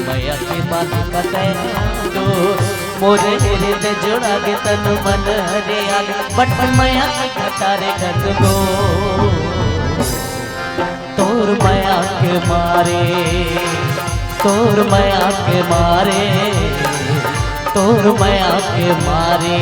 मैया के बात कतैनो मोरे हृदय जोड़ा के तन मन हरे आगे बट मैया के कतारे गत गो तोर मैया के मारे तोर मैया के मारे तोर मैया के मारे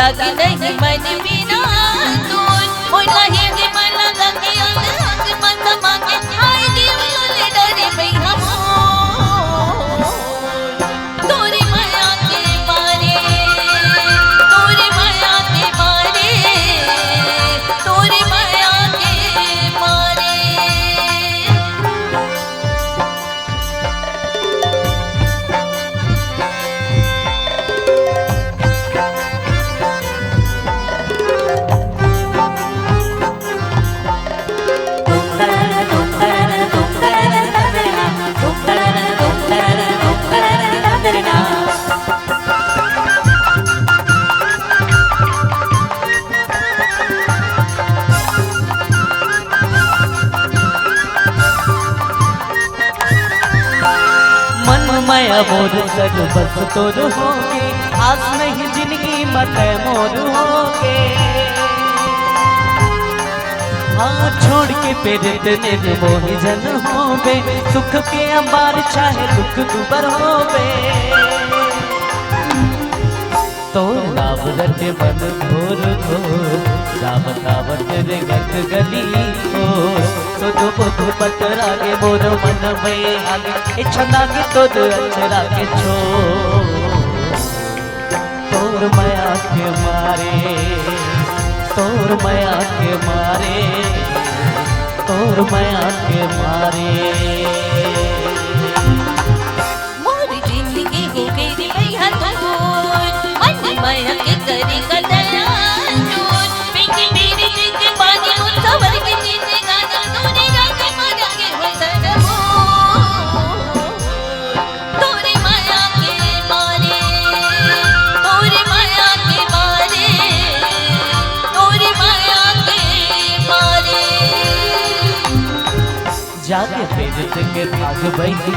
lagi नहीं मन बिना दूर मोला ही के मन लगा के आग मन मांगे हाय दिल ले डरे मैं हम तोरी माया के मारे तोरी माया के मारे तोरी माया के मारे माया मोर सग बस तोर होगे आस नहीं जिंदगी मत मोर होगे हाँ छोड़ के पेरे मोही जन होबे सुख के अंबार चाहे दुख दुबर होबे तो रावत मन घोर घोर रावत रे गत गली हो सुध बुध पतरा के मोर मन में आगे इच्छा के तुद अचरा के छो तोर माया के मारे तोर माया के मारे तोर माया के मारे मोर जिंदगी हो गई भैया तोर मन माया के करी कदया तोर पिंकी मेरी दिल के पानी हो सबर के जीने गाना तूने रात माया के वतन हो तोरे माया के मारे तोरे माया के मारे तोरे माया के मारे जाके फिरत के भाग बही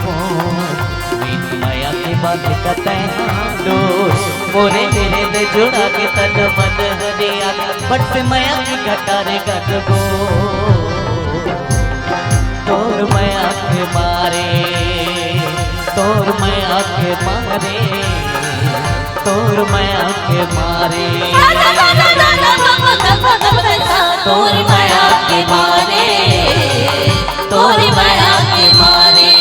मेरी माया के बात कतैनो मोरे तेरे दे जोड़ा के तन मन हरे आगे बट पे माया की कटारे गट गो तोर माया के मारे तोर माया के मारे तोर माया के मारे, तोर माया के मारे, तोर माया के मारे,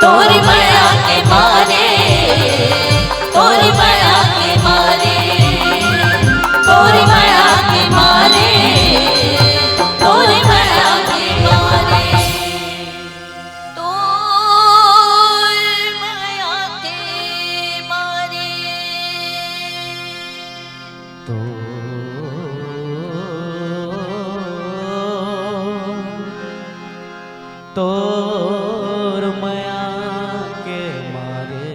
तोर माया के मारे, तोर माया के मारे, तोर माया के मारे, तोर माया के मारे, तोर माया के मारे। तो तोर माया के मारे